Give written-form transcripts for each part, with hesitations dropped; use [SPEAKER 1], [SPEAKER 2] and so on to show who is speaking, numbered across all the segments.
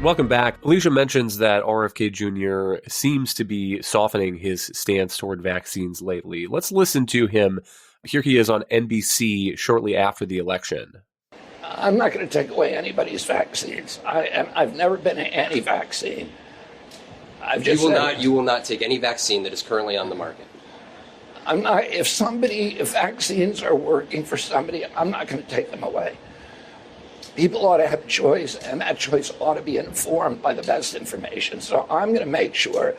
[SPEAKER 1] Welcome back. Alicia mentions that RFK Jr. seems to be softening his stance toward vaccines lately. Let's listen to him. Here he is on NBC shortly after the election.
[SPEAKER 2] I'm not going to take away anybody's vaccines. I've never been an anti-vaccine.
[SPEAKER 3] You will not take any vaccine that is currently on the market.
[SPEAKER 2] I'm not. If vaccines are working for somebody, I'm not going to take them away. People ought to have a choice, and that choice ought to be informed by the best information. So I'm going to make sure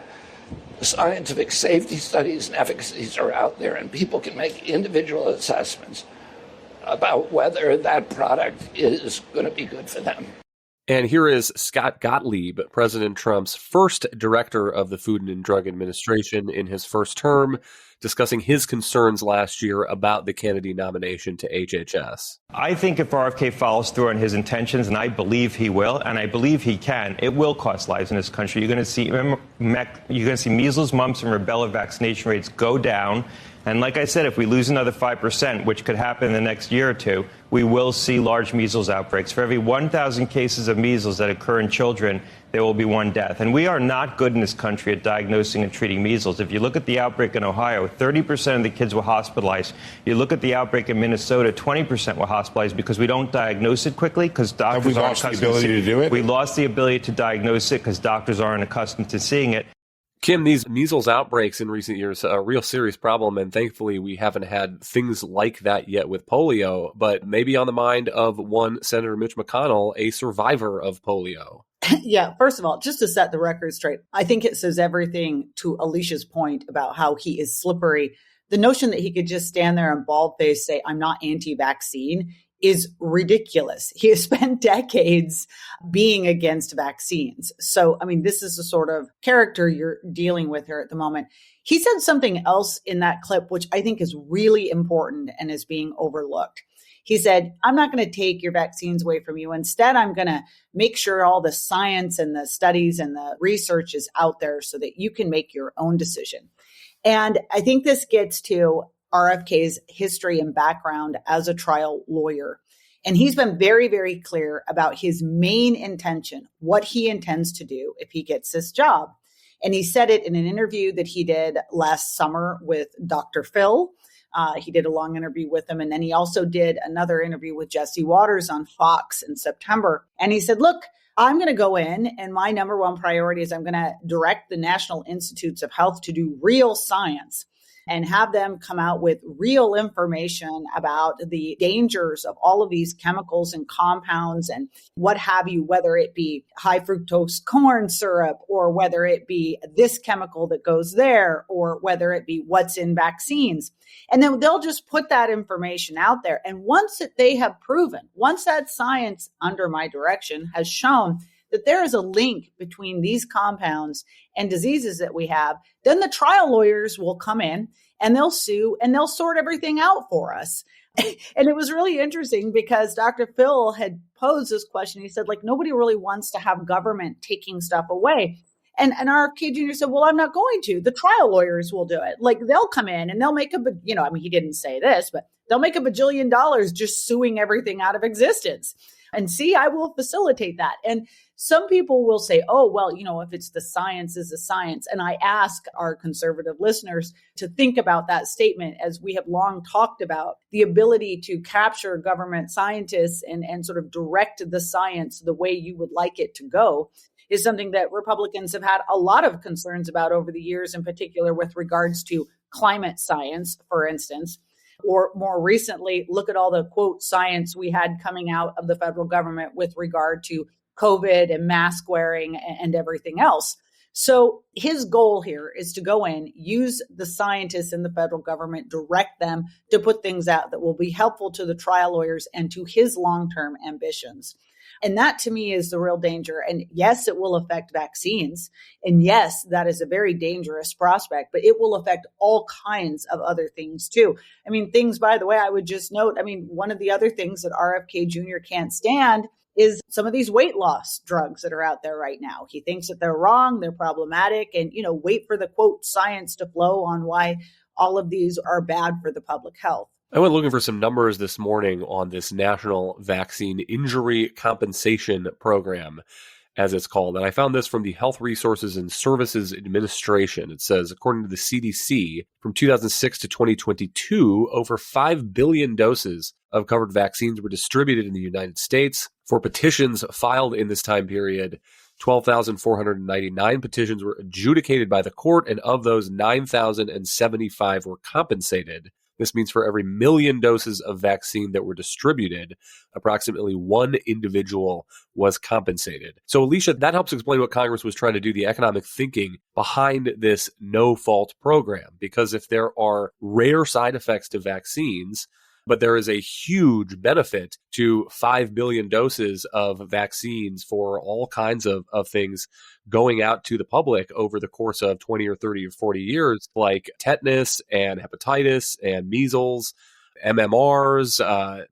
[SPEAKER 2] the scientific safety studies and efficacies are out there, and people can make individual assessments about whether that product is going to be good for them.
[SPEAKER 1] And here is Scott Gottlieb, President Trump's first director of the Food and Drug Administration in his first term, discussing his concerns last year about the Kennedy nomination to HHS.
[SPEAKER 4] I think if RFK follows through on his intentions, and I believe he will, and I believe he can, it will cost lives in this country. You're going to see measles, mumps, and rubella vaccination rates go down. And like I said, if we lose another 5%, which could happen in the next year or two, we will see large measles outbreaks. For every 1,000 cases of measles that occur in children, there will be one death. And we are not good in this country at diagnosing and treating measles. If you look at the outbreak in Ohio, 30% of the kids were hospitalized. You look at the outbreak in Minnesota, 20% were hospitalized because we don't diagnose it quickly because doctors aren't accustomed
[SPEAKER 5] the ability to do it.
[SPEAKER 4] We lost the ability to diagnose it because doctors aren't accustomed to seeing it.
[SPEAKER 1] Kim, these measles outbreaks in recent years are a real serious problem, and thankfully we haven't had things like that yet with polio, but maybe on the mind of one Senator Mitch McConnell, a survivor of polio.
[SPEAKER 6] Yeah, first of all, just to set the record straight, I think it says everything to Alicia's point about how he is slippery. The notion that he could just stand there and bald-faced say, I'm not anti-vaccine, is ridiculous. He has spent decades being against vaccines. So, I mean, this is the sort of character you're dealing with here at the moment. He said something else in that clip, which I think is really important and is being overlooked. He said, I'm not going to take your vaccines away from you. Instead, I'm going to make sure all the science and the studies and the research is out there so that you can make your own decision. And I think this gets to RFK's history and background as a trial lawyer. And he's been very, very clear about his main intention, what he intends to do if he gets this job. And he said it in an interview that he did last summer with Dr. Phil. He did a long interview with him. And then he also did another interview with Jesse Waters on Fox in September. And he said, look, I'm going to go in and my number one priority is I'm going to direct the National Institutes of Health to do real science and have them come out with real information about the dangers of all of these chemicals and compounds and what have you, whether it be high fructose corn syrup or whether it be this chemical that goes there or whether it be what's in vaccines. And then they'll just put that information out there. And once that they have proven, once that science under my direction has shown that there is a link between these compounds and diseases that we have, then the trial lawyers will come in and they'll sue and they'll sort everything out for us. And it was really interesting because Dr. Phil had posed this question. He said, like, nobody really wants to have government taking stuff away. And RFK Jr. said, well, I'm not going to. The trial lawyers will do it. Like, they'll come in and they'll make he didn't say this, but they'll make $1 bajillion just suing everything out of existence. And see, I will facilitate that. And some people will say, oh, well, if it's the science is the science. And I ask our conservative listeners to think about that statement, as we have long talked about the ability to capture government scientists and sort of direct the science the way you would like it to go is something that Republicans have had a lot of concerns about over the years, in particular with regards to climate science, for instance. Or more recently, look at all the, quote, science we had coming out of the federal government with regard to COVID and mask wearing and everything else. So his goal here is to go in, use the scientists in the federal government, direct them to put things out that will be helpful to the trial lawyers and to his long-term ambitions. And that, to me, is the real danger. And yes, it will affect vaccines. And yes, that is a very dangerous prospect, but it will affect all kinds of other things too. I mean, things, by the way, I would just note, one of the other things that RFK Jr. can't stand is some of these weight loss drugs that are out there right now. He thinks that they're wrong, they're problematic, and, wait for the, quote, science to flow on why all of these are bad for the public health.
[SPEAKER 1] I went looking for some numbers this morning on this National Vaccine Injury Compensation Program. as it's called. And I found this from the Health Resources and Services Administration. It says, according to the CDC, from 2006 to 2022, over 5 billion doses of covered vaccines were distributed in the United States. For petitions filed in this time period, 12,499 petitions were adjudicated by the court, and of those, 9,075 were compensated. This means for every million doses of vaccine that were distributed, approximately one individual was compensated. So, Alicia, that helps explain what Congress was trying to do, the economic thinking behind this no-fault program. Because if there are rare side effects to vaccines, but there is a huge benefit to 5 billion doses of vaccines for all kinds of things going out to the public over the course of 20 or 30 or 40 years, like tetanus and hepatitis and measles, MMRs,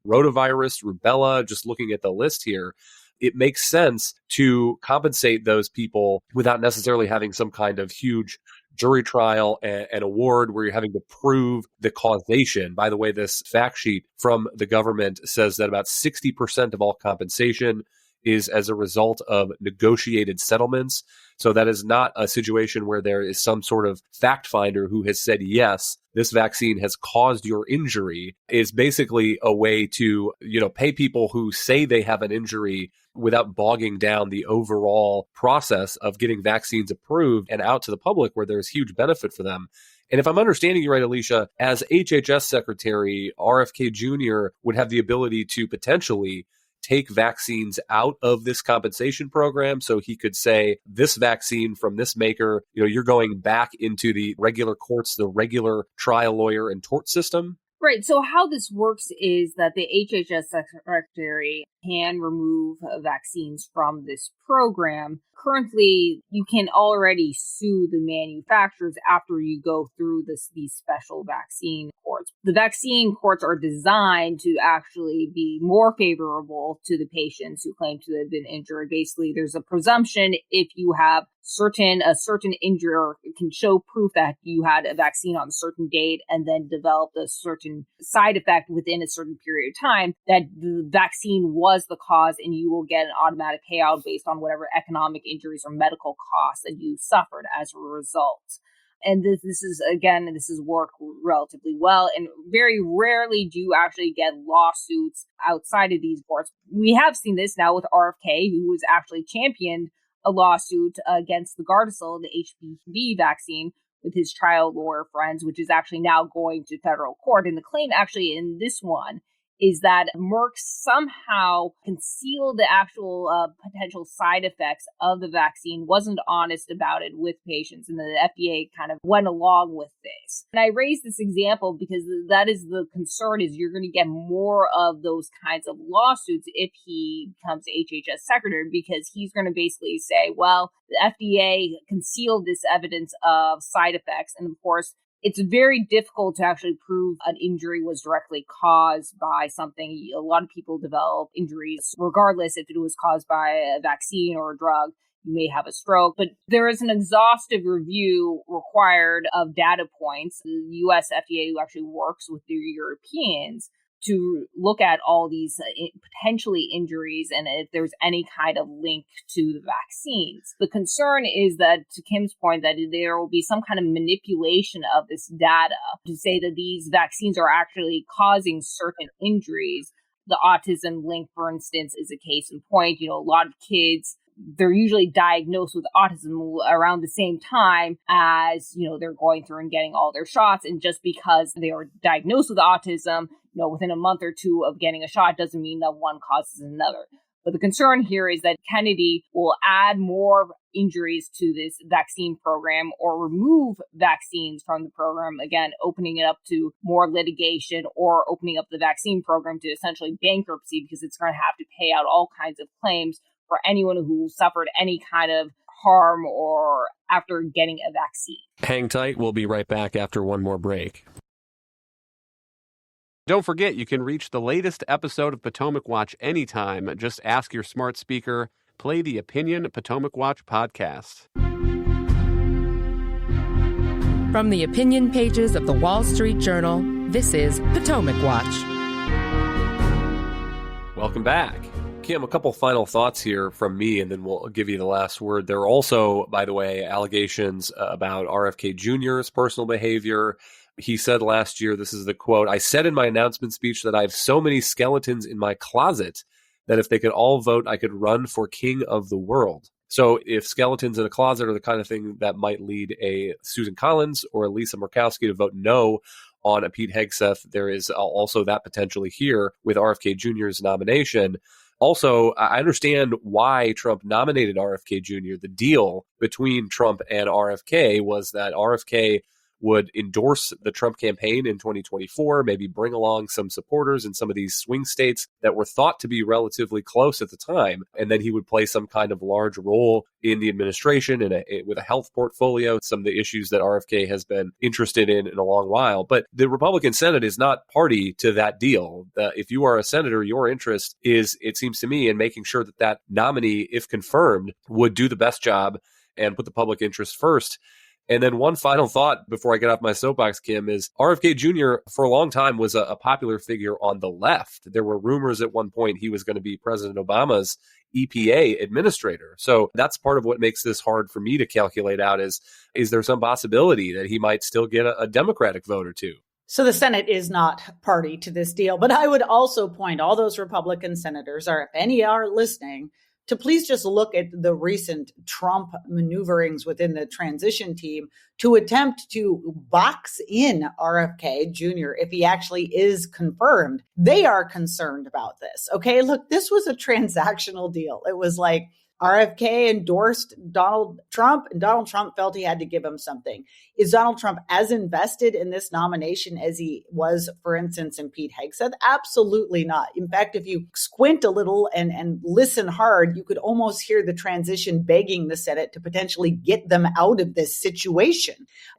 [SPEAKER 1] rotavirus, rubella, just looking at the list here. It makes sense to compensate those people without necessarily having some kind of huge jury trial and award where you're having to prove the causation. By the way, this fact sheet from the government says that about 60% of all compensation is as a result of negotiated settlements. So that is not a situation where there is some sort of fact finder who has said, yes, this vaccine has caused your injury. It's basically a way to, pay people who say they have an injury without bogging down the overall process of getting vaccines approved and out to the public where there's huge benefit for them. And if I'm understanding you right, Alicia, as HHS Secretary, RFK Jr. would have the ability to potentially take vaccines out of this compensation program. So he could say, this vaccine from this maker, you're going back into the regular courts, the regular trial lawyer and tort system.
[SPEAKER 5] Right. So how this works is that the HHS Secretary can remove vaccines from this program. Currently, you can already sue the manufacturers after you go through these special vaccine courts. The vaccine courts are designed to actually be more favorable to the patients who claim to have been injured. Basically, there's a presumption if you have a certain injury or can show proof that you had a vaccine on a certain date and then developed a certain side effect within a certain period of time, that the vaccine was the cause and you will get an automatic payout based on whatever economic injuries or medical costs that you suffered as a result. And this is worked relatively well. And very rarely do you actually get lawsuits outside of these courts. We have seen this now with RFK, who was actually championed a lawsuit against the Gardasil, the HPV vaccine, with his trial lawyer friends, which is actually now going to federal court. And the claim actually in this one is that Merck somehow concealed the actual potential side effects of the vaccine, wasn't honest about it with patients, and the FDA kind of went along with this. And I raise this example because that is the concern, is you're going to get more of those kinds of lawsuits if he becomes HHS secretary, because he's going to basically say, well, the FDA concealed this evidence of side effects. And of course, it's very difficult to actually prove an injury was directly caused by something. A lot of people develop injuries regardless if it was caused by a vaccine or a drug. You may have a stroke, but there is an exhaustive review required of data points. The US FDA, who actually works with the Europeans to look at all these potentially injuries and if there's any kind of link to the vaccines. The concern is that, to Kim's point, that there will be some kind of manipulation of this data to say that these vaccines are actually causing certain injuries. The autism link, for instance, is a case in point. A lot of kids, they're usually diagnosed with autism around the same time as, they're going through and getting all their shots. And just because they are diagnosed with autism, within a month or two of getting a shot doesn't mean that one causes another. But the concern here is that Kennedy will add more injuries to this vaccine program or remove vaccines from the program, again, opening it up to more litigation or opening up the vaccine program to essentially bankruptcy, because it's going to have to pay out all kinds of claims for anyone who suffered any kind of harm or after getting a vaccine.
[SPEAKER 1] Hang tight. We'll be right back after one more break. Don't forget, you can reach the latest episode of Potomac Watch anytime. Just ask your smart speaker, play the Opinion Potomac Watch podcast.
[SPEAKER 7] From the opinion pages of the Wall Street Journal, this is Potomac Watch.
[SPEAKER 1] Welcome back. Kim, a couple final thoughts here from me, and then we'll give you the last word. There are also, by the way, allegations about RFK Jr.'s personal behavior. He said last year, this is the quote, "I said in my announcement speech that I have so many skeletons in my closet that if they could all vote, I could run for king of the world." So if skeletons in a closet are the kind of thing that might lead a Susan Collins or a Lisa Murkowski to vote no on a Pete Hegseth, there is also that potentially here with RFK Jr.'s nomination. Also, I understand why Trump nominated RFK Jr. The deal between Trump and RFK was that RFK would endorse the Trump campaign in 2024, maybe bring along some supporters in some of these swing states that were thought to be relatively close at the time. And then he would play some kind of large role in the administration and with a health portfolio, some of the issues that RFK has been interested in a long while. But the Republican Senate is not party to that deal. If you are a senator, your interest is, it seems to me, in making sure that that nominee, if confirmed, would do the best job and put the public interest first. And then one final thought before I get off my soapbox, Kim, is RFK Jr. for a long time was a popular figure on the left. There were rumors at one point he was going to be President Obama's EPA administrator. So that's part of what makes this hard for me to calculate out is there some possibility that he might still get a Democratic vote or two?
[SPEAKER 6] So the Senate is not party to this deal. But I would also point all those Republican senators, or if any are listening, to please just look at the recent Trump maneuverings within the transition team to attempt to box in RFK Jr. if he actually is confirmed. They are concerned about this. Okay, look, this was a transactional deal. It was like RFK endorsed Donald Trump, and Donald Trump felt he had to give him something. Is Donald Trump as invested in this nomination as he was, for instance, in Pete Hegseth? Absolutely not. In fact, if you squint a little and listen hard, you could almost hear the transition begging the Senate to potentially get them out of this situation.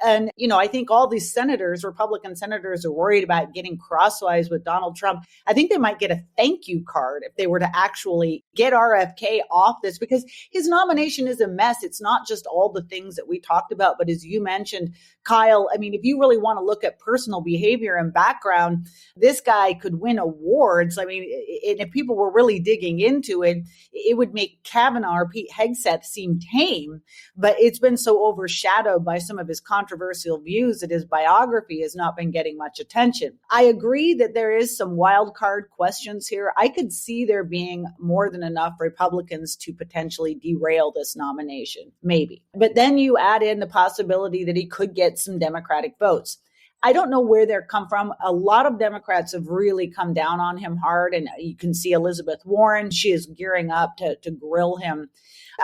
[SPEAKER 6] And, I think all these senators, Republican senators, are worried about getting crosswise with Donald Trump. I think they might get a thank you card if they were to actually get RFK off this, because his nomination is a mess. It's not just all the things that we talked about, but as you mentioned, Kyle, I mean, if you really want to look at personal behavior and background, this guy could win awards. I mean, if people were really digging into it, it would make Kavanaugh or Pete Hegseth seem tame, but it's been so overshadowed by some of his controversial views that his biography has not been getting much attention. I agree that there is some wild card questions here. I could see there being more than enough Republicans to potentially derail this nomination, maybe. But then you add in the possibility that he could get some Democratic votes. I don't know where they're come from. A lot of Democrats have really come down on him hard. And you can see Elizabeth Warren. She is gearing up to grill him.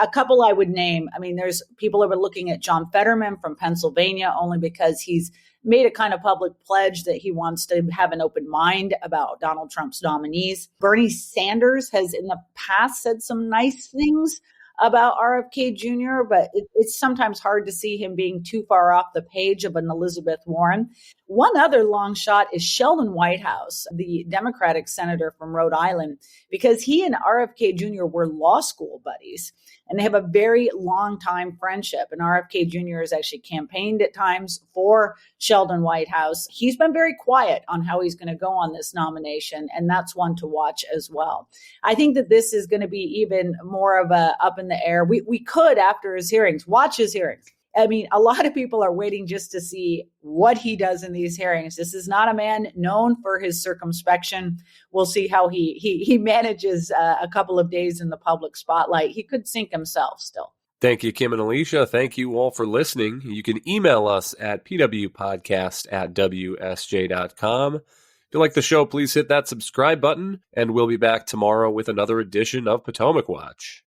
[SPEAKER 6] A couple I would name. I mean, there's people who are looking at John Fetterman from Pennsylvania only because he's made a kind of public pledge that he wants to have an open mind about Donald Trump's nominees. Bernie Sanders has in the past said some nice things about RFK Jr., but it's sometimes hard to see him being too far off the page of an Elizabeth Warren. One other long shot is Sheldon Whitehouse, the Democratic senator from Rhode Island, because he and RFK Jr. were law school buddies, and they have a very long time friendship. And RFK Jr. has actually campaigned at times for Sheldon Whitehouse. He's been very quiet on how he's going to go on this nomination, and that's one to watch as well. I think that this is going to be even more of a up in the air. We could, after his hearings, watch his hearings. I mean, a lot of people are waiting just to see what he does in these hearings. This is not a man known for his circumspection. We'll see how he manages a couple of days in the public spotlight. He could sink himself still.
[SPEAKER 1] Thank you, Kim and Alicia. Thank you all for listening. You can email us at pwpodcast@wsj.com. If you like the show, please hit that subscribe button, and we'll be back tomorrow with another edition of Potomac Watch.